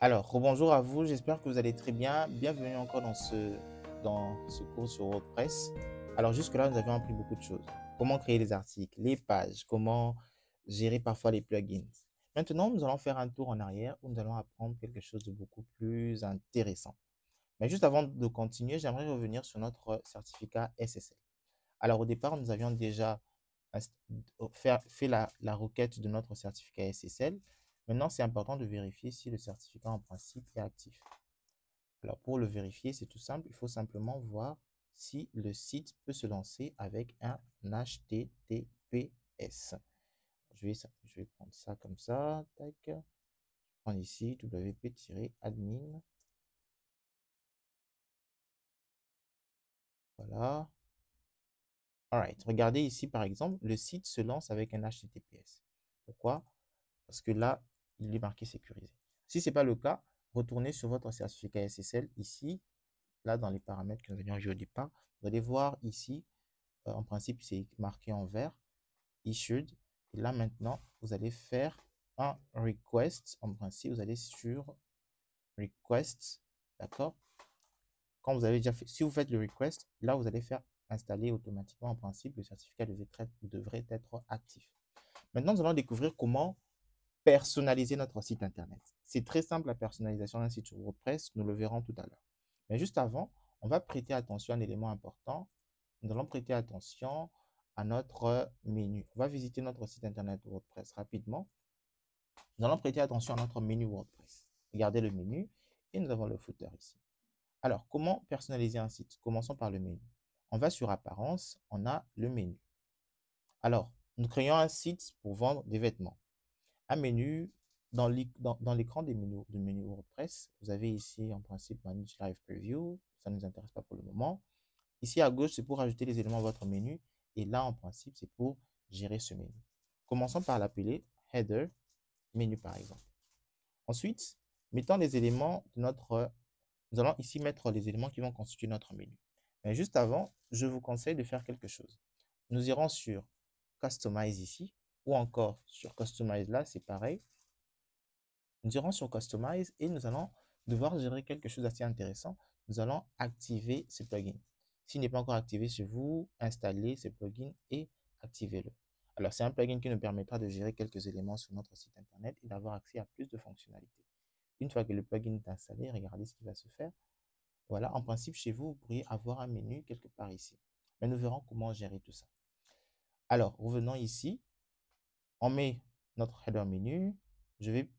Alors, rebonjour à vous, j'espère que vous allez très bien. Bienvenue encore dans ce cours sur WordPress. Alors, jusque-là, nous avions appris beaucoup de choses. Comment créer les articles, les pages, comment gérer parfois les plugins. Maintenant, nous allons faire un tour en arrière où nous allons apprendre quelque chose de beaucoup plus intéressant. Mais juste avant de continuer, j'aimerais revenir sur notre certificat SSL. Alors, au départ, nous avions déjà fait la requête de notre certificat SSL. Maintenant, c'est important de vérifier si le certificat en principe est actif. Alors, pour le vérifier, c'est tout simple. Il faut simplement voir si le site peut se lancer avec un HTTPS. Je vais prendre ça comme ça. Tac. Je vais prendre ici wp-admin. Voilà. Alright. Regardez ici, par exemple, le site se lance avec un HTTPS. Pourquoi? Parce que là, il est marqué sécurisé. Si ce n'est pas le cas, retournez sur votre certificat SSL ici, là dans les paramètres que nous avions vus au départ. Vous allez voir ici, en principe, c'est marqué en vert, issued. Et là maintenant, vous allez faire un request. En principe, vous allez sur request, d'accord? Quand vous avez déjà fait, si vous faites le request, là vous allez faire installer automatiquement. En principe, le certificat devrait être actif. Maintenant, nous allons découvrir comment personnaliser notre site internet. C'est très simple la personnalisation d'un site sur WordPress, nous le verrons tout à l'heure. Mais juste avant, on va prêter attention à un élément important. Nous allons prêter attention à notre menu. On va visiter notre site internet WordPress rapidement. Nous allons prêter attention à notre menu WordPress. Regardez le menu et nous avons le footer ici. Alors, comment personnaliser un site? Commençons par le menu. On va sur Apparence, on a le menu. Alors, nous créons un site pour vendre des vêtements. Un menu, dans l'écran des menus, du menu WordPress, vous avez ici en principe Manage Live Preview, ça ne nous intéresse pas pour le moment. Ici à gauche, c'est pour ajouter les éléments à votre menu et là en principe, c'est pour gérer ce menu. Commençons par l'appeler Header Menu par exemple. Ensuite, mettons les éléments de notre... Nous allons ici mettre les éléments qui vont constituer notre menu. Mais juste avant, je vous conseille de faire quelque chose. Nous irons sur Customize ici ou encore sur Customize là, c'est pareil. Nous irons sur Customize et nous allons devoir gérer quelque chose d'assez intéressant. Nous allons activer ce plugin. S'il n'est pas encore activé chez vous, installez ce plugin et activez-le. Alors, c'est un plugin qui nous permettra de gérer quelques éléments sur notre site internet et d'avoir accès à plus de fonctionnalités. Une fois que le plugin est installé, regardez ce qui va se faire. Voilà, en principe, chez vous, vous pourriez avoir un menu quelque part ici. Mais nous verrons comment gérer tout ça. Alors, revenons ici. On met notre header menu.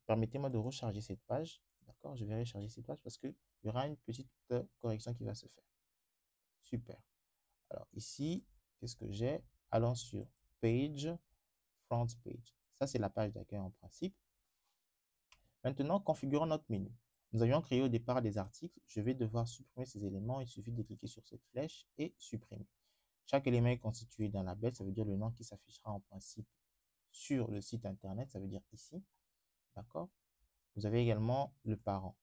Permettez-moi de recharger cette page. D'accord? Je vais recharger cette page parce qu'il y aura une petite correction qui va se faire. Super. Alors ici, qu'est-ce que j'ai? Allons sur Page, Front Page. Ça, c'est la page d'accueil en principe. Maintenant, configurons notre menu. Nous avions créé au départ des articles. Je vais devoir supprimer ces éléments. Il suffit de cliquer sur cette flèche et supprimer. Chaque élément est constitué d'un label. Ça veut dire le nom qui s'affichera en principe sur le site internet. Ça veut dire ici. D'accord? Vous avez également le parent.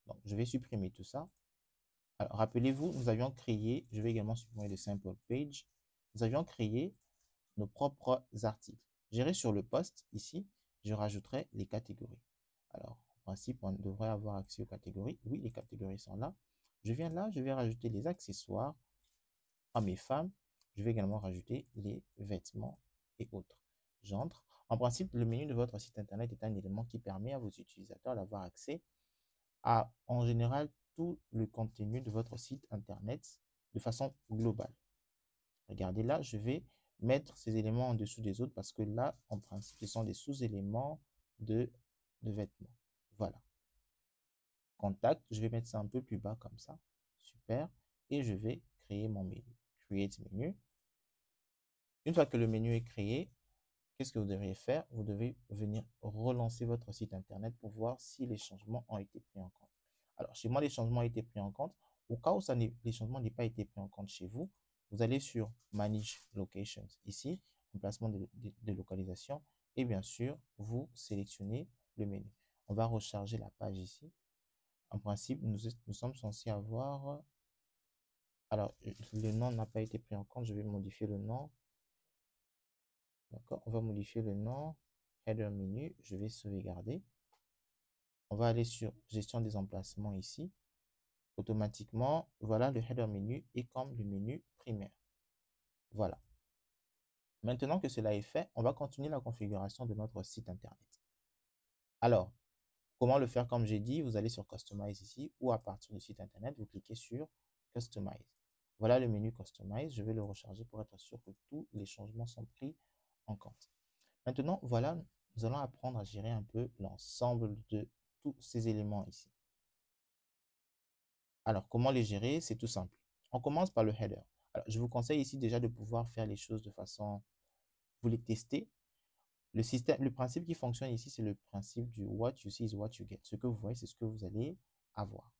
Donc, je vais supprimer tout ça. Alors, rappelez-vous, nous avions créé, je vais également supprimer le sample page. Nous avions créé nos propres articles. J'irai sur le post ici, je rajouterai les catégories. Alors, en principe, on devrait avoir accès aux catégories. Oui, les catégories sont là. Je viens là, je vais rajouter les accessoires à mes femmes. Je vais également rajouter les vêtements et autres. J'entre. En principe, le menu de votre site internet est un élément qui permet à vos utilisateurs d'avoir accès à, en général, tout le contenu de votre site internet de façon globale. Regardez là, je vais mettre ces éléments en dessous des autres parce que là, en principe, ce sont des sous-éléments de vêtements. Voilà. Contact, je vais mettre ça un peu plus bas comme ça. Super. Et je vais créer mon menu. Create menu. Une fois que le menu est créé, qu'est-ce que vous devriez faire? Vous devez venir relancer votre site internet pour voir si les changements ont été pris en compte. Alors, chez moi, les changements ont été pris en compte. Au cas où les changements n'aient pas été pris en compte chez vous, vous allez sur Manage Locations ici, emplacement de localisation, et bien sûr, vous sélectionnez le menu. On va recharger la page ici. En principe, nous sommes censés avoir... Alors, le nom n'a pas été pris en compte. Je vais modifier le nom. D'accord, on va modifier le nom. Header menu, je vais sauvegarder. on va aller sur gestion des emplacements ici. Automatiquement, voilà, le header menu est comme le menu primaire. Voilà. Maintenant que cela est fait, on va continuer la configuration de notre site internet. Alors, comment le faire? Comme j'ai dit, vous allez sur Customize ici ou à partir du site internet, vous cliquez sur Customize. Voilà le menu Customize. Je vais le recharger pour être sûr que tous les changements sont pris en compte. Maintenant, voilà, nous allons apprendre à gérer un peu l'ensemble de tous ces éléments ici. Alors, comment les gérer? C'est tout simple. On commence par le header. Alors, je vous conseille ici déjà de pouvoir faire les choses de façon, vous les tester. Le système, le principe qui fonctionne ici, c'est le principe du what you see is what you get. Ce que vous voyez, c'est ce que vous allez avoir.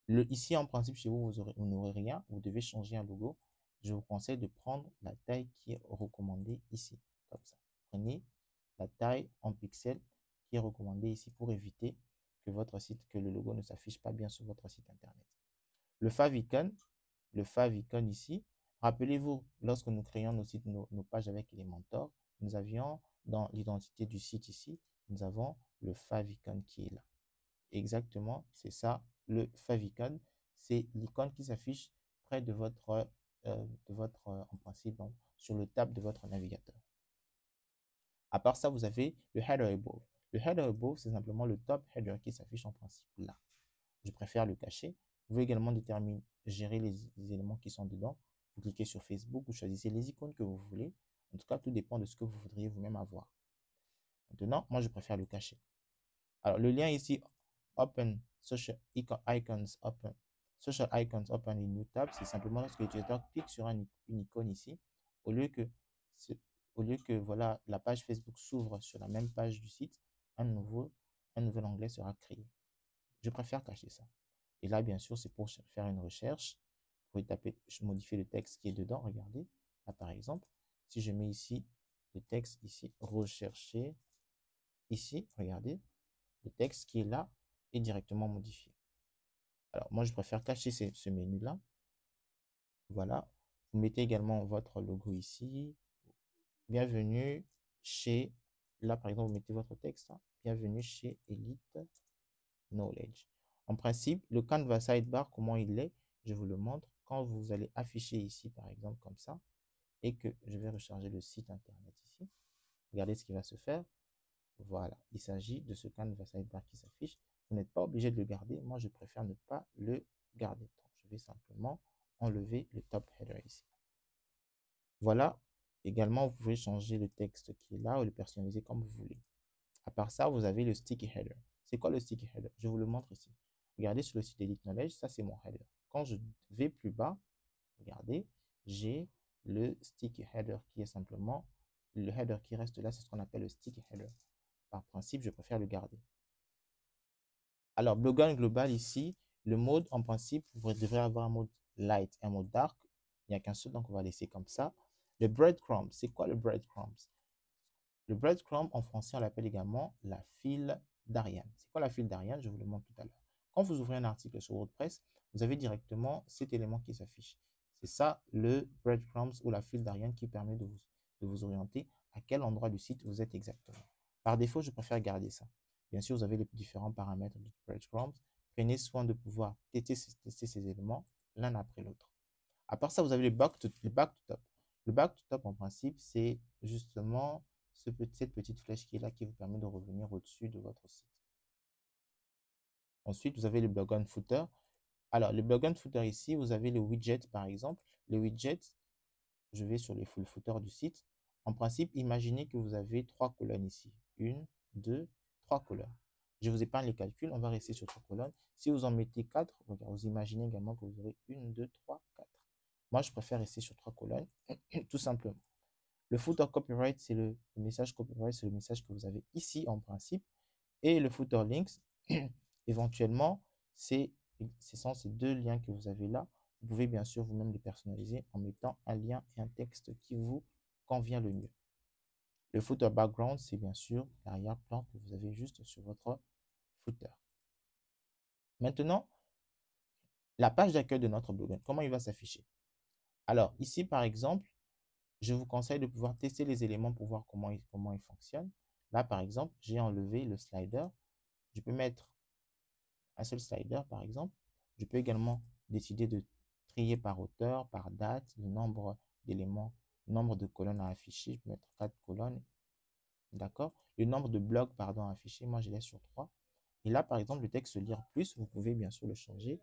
Ici, en principe, chez vous, vous n'aurez rien. Vous devez changer un logo. Je vous conseille de prendre la taille qui est recommandée ici, comme ça. Prenez la taille en pixels qui est recommandée ici pour éviter que votre site, que le logo ne s'affiche pas bien sur votre site internet. Le favicon ici, rappelez-vous, lorsque nous créions nos sites, nos pages avec Elementor, nous avions dans l'identité du site ici, nous avons le favicon qui est là. Exactement, c'est ça, le favicon. C'est l'icône qui s'affiche près de votre, en principe, donc, sur le tab de votre navigateur. À part ça, vous avez le header above. Le header above, c'est simplement le top header qui s'affiche en principe là. Je préfère le cacher. Vous pouvez également déterminer, gérer les éléments qui sont dedans. Vous cliquez sur Facebook, vous choisissez les icônes que vous voulez. En tout cas, tout dépend de ce que vous voudriez vous-même avoir. Maintenant, moi, je préfère le cacher. Alors, le lien ici, Open Social Icons Open. Social Icons Open in New Tab, c'est simplement lorsque l'utilisateur clique sur une icône ici, au lieu que voilà, la page Facebook s'ouvre sur la même page du site, un nouvel onglet sera créé. Je préfère cacher ça. Et là, bien sûr, c'est pour faire une recherche. Vous pouvez taper, modifier le texte qui est dedans. Regardez, là, par exemple, si je mets ici le texte ici, rechercher, ici, regardez, le texte qui est là est directement modifié. Alors, moi, je préfère cacher ce menu-là. Voilà. Vous mettez également votre logo ici. Bienvenue chez, là, par exemple, vous mettez votre texte. Hein. Bienvenue chez Elite Knowledge. En principe, le Canva Sidebar, comment il est, je vous le montre. Quand vous allez afficher ici, par exemple, comme ça, et que je vais recharger le site internet ici, regardez ce qui va se faire. Voilà, il s'agit de ce Canva Sidebar qui s'affiche. Vous n'êtes pas obligé de le garder. Moi, je préfère ne pas le garder. Donc, je vais simplement enlever le top header ici. Voilà. Également, vous pouvez changer le texte qui est là ou le personnaliser comme vous voulez. À part ça, vous avez le sticky header. C'est quoi le sticky header? Je vous le montre ici. Regardez sur le site Elite Knowledge, ça c'est mon header. Quand je vais plus bas, regardez, j'ai le sticky header qui est simplement le header qui reste là, c'est ce qu'on appelle le sticky header. Par principe, je préfère le garder. Alors, Blogan Global ici, le mode en principe, vous devrez avoir un mode light et un mode dark. Il n'y a qu'un seul, donc on va laisser comme ça. Le breadcrumb, c'est quoi le breadcrumb? Le breadcrumb, en français, on l'appelle également la file d'Ariane. C'est quoi la file d'Ariane? Je vous le montre tout à l'heure. Quand vous ouvrez un article sur WordPress, vous avez directement cet élément qui s'affiche. C'est ça le breadcrumbs ou la file d'Ariane qui permet de vous orienter à quel endroit du site vous êtes exactement. Par défaut, je préfère garder ça. Bien sûr, vous avez les différents paramètres du breadcrumbs. Prenez soin de pouvoir tester ces éléments l'un après l'autre. À part ça, vous avez le back to top. Le back to top, en principe, c'est justement cette petite flèche qui est là qui vous permet de revenir au-dessus de votre site. Ensuite, vous avez le blog on footer. Alors, le blog on footer ici, vous avez le widget par exemple. Le widget, je vais sur les full footer du site. En principe, imaginez que vous avez 3 colonnes ici. 1, 2, 3 colonnes. Je vous épargne les calculs, on va rester sur 3 colonnes. Si vous en mettez 4, vous imaginez également que vous aurez 1, 2, 3, 4. Moi, je préfère rester sur 3 colonnes, tout simplement. Le footer copyright, c'est le message copyright, c'est le message que vous avez ici en principe. Et le footer links, éventuellement, ce sont ces deux liens que vous avez là. Vous pouvez bien sûr vous-même les personnaliser en mettant un lien et un texte qui vous convient le mieux. Le footer background, c'est bien sûr l'arrière-plan que vous avez juste sur votre footer. Maintenant, la page d'accueil de notre blog, comment il va s'afficher? Alors, ici, par exemple, je vous conseille de pouvoir tester les éléments pour voir comment ils fonctionnent. Là, par exemple, j'ai enlevé le slider. Je peux mettre un seul slider, par exemple. Je peux également décider de trier par auteur, par date, le nombre d'éléments, le nombre de colonnes à afficher. Je peux mettre 4 colonnes. D'accord? Le nombre de blocs, pardon, à afficher, moi, je laisse sur 3. Et là, par exemple, le texte lire plus, vous pouvez bien sûr le changer.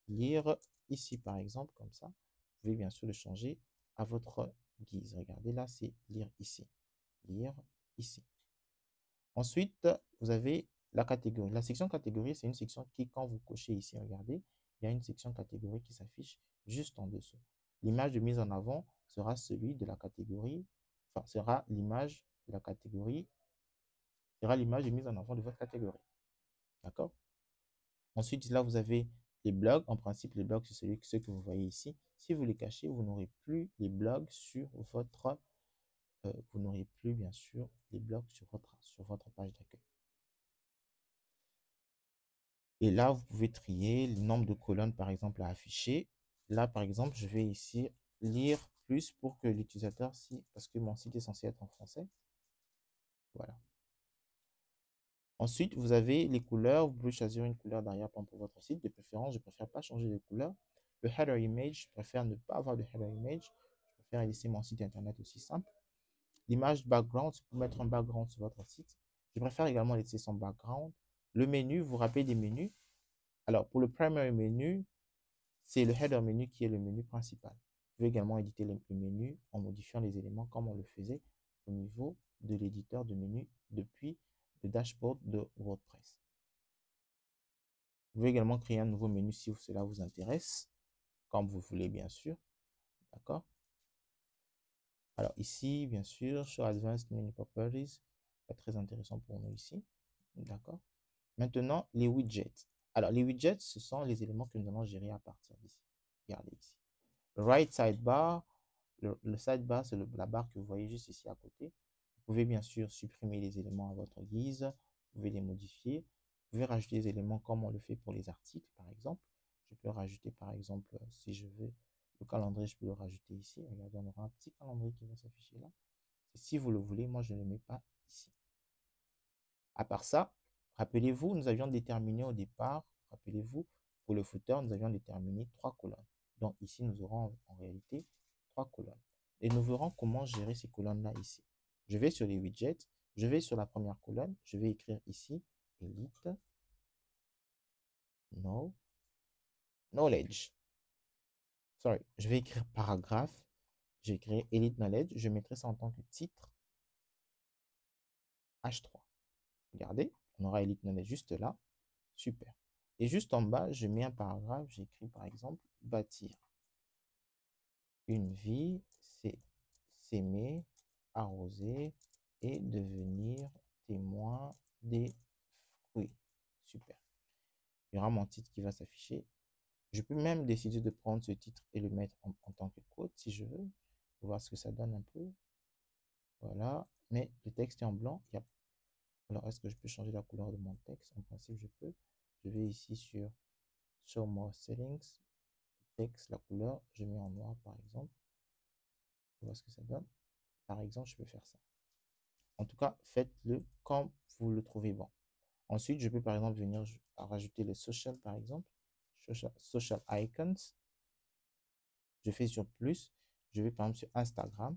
Lire ici, par exemple, comme ça. Vous pouvez bien sûr le changer à votre guise. Regardez, là, c'est lire ici. Lire ici. Ensuite, vous avez la catégorie. La section catégorie, c'est une section qui, quand vous cochez ici, regardez, il y a une section catégorie qui s'affiche juste en dessous. L'image de mise en avant sera celui de la catégorie, enfin, sera l'image de la catégorie, sera l'image de mise en avant de votre catégorie. D'accord? Ensuite, là, vous avez les blogs. En principe, les blogs, c'est ceux que vous voyez ici. Si vous les cachez, vous n'aurez plus les blogs sur votre, vous n'aurez plus, bien sûr, les blogs sur votre page d'accueil. Et là, vous pouvez trier le nombre de colonnes, par exemple, à afficher. Là, par exemple, je vais ici lire plus pour que l'utilisateur, parce que mon site est censé être en français. Voilà. Ensuite, vous avez les couleurs. Vous pouvez choisir une couleur d'arrière-plan pour votre site. De préférence, je préfère pas changer de couleur. Le header image, je préfère ne pas avoir de header image. Je préfère laisser mon site internet aussi simple. L'image background, vous pouvez mettre un background sur votre site. Je préfère également laisser son background. Le menu, vous vous rappelez des menus. Alors, pour le primary menu, c'est le header menu qui est le menu principal. Vous pouvez également éditer le menu en modifiant les éléments comme on le faisait au niveau de l'éditeur de menu depuis le dashboard de WordPress. Vous pouvez également créer un nouveau menu si cela vous intéresse, comme vous voulez bien sûr. D'accord? Alors ici, bien sûr, Show Advanced Menu Properties, pas très intéressant pour nous ici. D'accord? Maintenant, les widgets. Alors, les widgets, ce sont les éléments que nous allons gérer à partir d'ici. Regardez ici. Right sidebar, le sidebar, c'est la barre que vous voyez juste ici à côté. Vous pouvez bien sûr supprimer les éléments à votre guise. Vous pouvez les modifier. Vous pouvez rajouter des éléments comme on le fait pour les articles, par exemple. Je peux rajouter, par exemple, si je veux, le calendrier, je peux le rajouter ici. Regardez, on aura un petit calendrier qui va s'afficher là. Et si vous le voulez, moi, je ne le mets pas ici. À part ça, rappelez-vous, nous avions déterminé au départ, rappelez-vous, pour le footer, nous avions déterminé 3 colonnes. Donc ici, nous aurons en réalité 3 colonnes. Et nous verrons comment gérer ces colonnes-là ici. Je vais sur les widgets, je vais sur la première colonne, je vais écrire ici, Elite, Knowledge. Sorry, je vais écrire paragraphe, j'ai écrit Elite Knowledge, je mettrai ça en tant que titre H3. Regardez, on aura Elite Knowledge juste là. Super. Et juste en bas, je mets un paragraphe, j'écris par exemple bâtir une vie, c'est s'aimer, arroser et devenir témoin des fruits. Super. Il y aura mon titre qui va s'afficher. Je peux même décider de prendre ce titre et le mettre en tant que quote si je veux. Voir ce que ça donne un peu. Voilà. Mais le texte est en blanc. Alors, est-ce que je peux changer la couleur de mon texte? En principe, je peux. Je vais ici sur Show More Settings. Texte, la couleur, je mets en noir par exemple. On voit ce que ça donne. Par exemple, je peux faire ça. En tout cas, faites-le comme vous le trouvez bon. Ensuite, je peux par exemple venir rajouter les social par exemple. Social icons. Je fais sur plus. Je vais par exemple sur Instagram.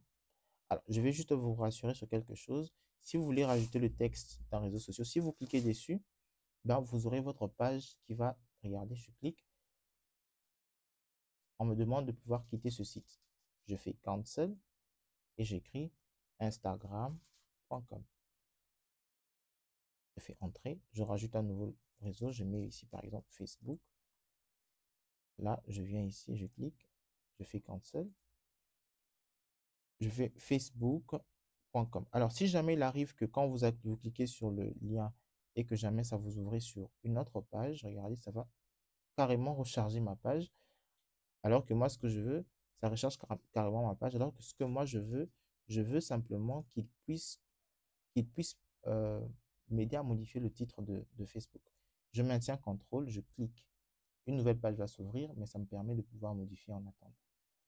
Alors, je vais juste vous rassurer sur quelque chose. Si vous voulez rajouter le texte dans les réseaux sociaux, si vous cliquez dessus, ben, vous aurez votre page qui va, regardez, je clique. On me demande de pouvoir quitter ce site. Je fais cancel et j'écris instagram.com. Je fais entrer, je rajoute un nouveau réseau, je mets ici par exemple Facebook. Là, je viens ici, je clique, je fais cancel. Je fais facebook.com. Alors, si jamais il arrive que quand vous cliquez sur le lien et que jamais ça vous ouvre sur une autre page, regardez, ça va carrément recharger ma page. Alors que moi, ce que je veux, ça recharge carrément ma page. Alors que ce que moi, je veux simplement qu'il puisse m'aider à modifier le titre de Facebook. Je maintiens contrôle, je clique. Une nouvelle page va s'ouvrir, mais ça me permet de pouvoir modifier en attendant.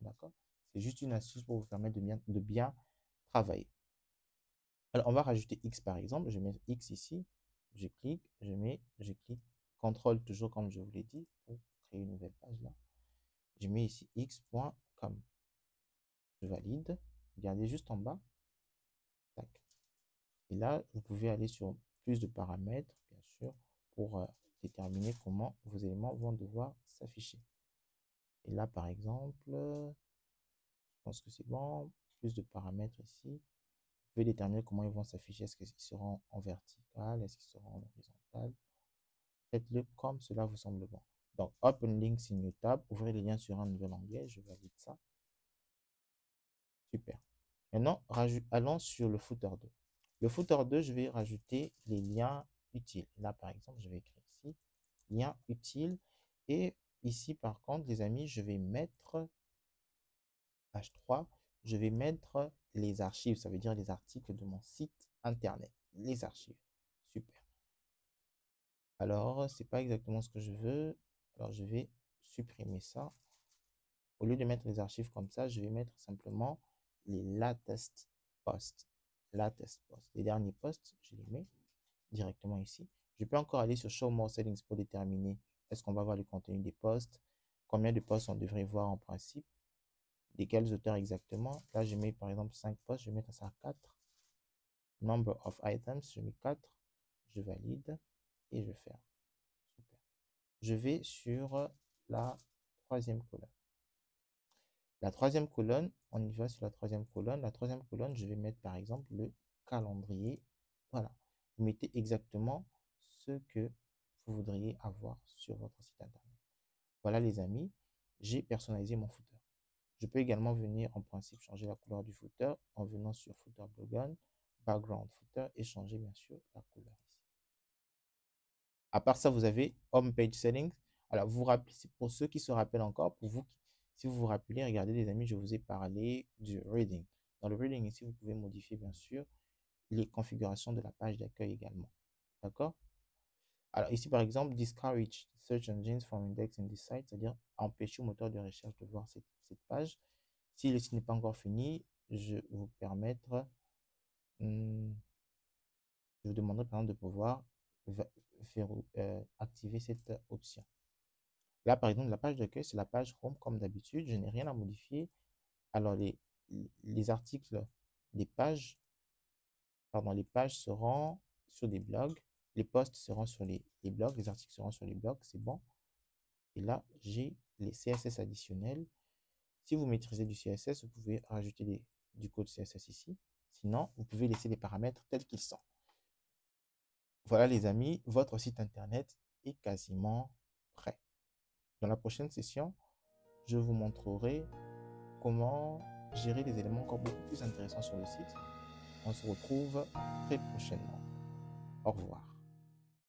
D'accord? C'est juste une astuce pour vous permettre de bien travailler. Alors, on va rajouter X par exemple. Je mets X ici. Je clique, je clique. contrôle toujours comme je vous l'ai dit pour créer une nouvelle page là. Je mets ici x.com. Je valide. Regardez juste en bas. Tac. Et là, vous pouvez aller sur plus de paramètres, bien sûr, pour déterminer comment vos éléments vont devoir s'afficher. Et là, par exemple, je pense que c'est bon. Plus de paramètres ici. Vous pouvez déterminer comment ils vont s'afficher. Est-ce qu'ils seront en vertical? Est-ce qu'ils seront en horizontal? Faites-le comme cela vous semble bon. Donc, Open Links in New Tab. Ouvrez les liens sur un nouvel onglet. Je valide ça. Super. Maintenant, allons sur le footer 2. Le footer 2, je vais rajouter les liens utiles. Là, par exemple, je vais écrire ici, lien utile. Et ici, par contre, les amis, je vais mettre, page 3, je vais mettre les archives. Ça veut dire les articles de mon site internet. Les archives. Super. Alors, c'est pas exactement ce que je veux. Alors, je vais supprimer ça. Au lieu de mettre les archives comme ça, je vais mettre simplement les latest posts. Latest posts. Les derniers posts, je les mets directement ici. Je peux encore aller sur Show More Settings pour déterminer est-ce qu'on va voir le contenu des posts, combien de posts on devrait voir en principe, desquels auteurs exactement. Là, je mets par exemple 5 posts, je vais mettre ça à 4. Number of items, je mets 4. Je valide et je ferme. Super. Je vais sur la troisième colonne. La troisième colonne, on y va sur la troisième colonne. La troisième colonne, je vais mettre par exemple le calendrier. Voilà. Vous mettez exactement ce que vous voudriez avoir sur votre site internet. Voilà les amis, j'ai personnalisé mon footer. Je peux également venir en principe changer la couleur du footer en venant sur Footer Blogon, Background Footer et changer bien sûr la couleur ici. À part ça, vous avez Home Page Settings. Alors, vous rappelez, pour ceux qui se rappellent encore, pour vous, si vous vous rappelez, regardez les amis, je vous ai parlé du Reading. Dans le Reading ici, vous pouvez modifier bien sûr les configurations de la page d'accueil également. D'accord? Alors ici, par exemple, Discourage Search Engines from Indexing this site, c'est-à-dire empêcher au moteur de recherche de voir cette page. Si le site n'est pas encore fini, je vais vous permettre, je vous demanderai par exemple de pouvoir faire, activer cette option. Là, par exemple, la page d'accueil, c'est la page Home comme d'habitude. Je n'ai rien à modifier. Alors, les articles, les pages, pardon, les pages seront sur des blogs. Les posts seront sur les blogs. Les articles seront sur les blogs. C'est bon. Et là, j'ai les CSS additionnels. Si vous maîtrisez du CSS, vous pouvez rajouter du code CSS ici. Sinon, vous pouvez laisser les paramètres tels qu'ils sont. Voilà les amis, votre site internet est quasiment prêt. Dans la prochaine session, je vous montrerai comment gérer des éléments encore beaucoup plus intéressants sur le site. On se retrouve très prochainement. Au revoir.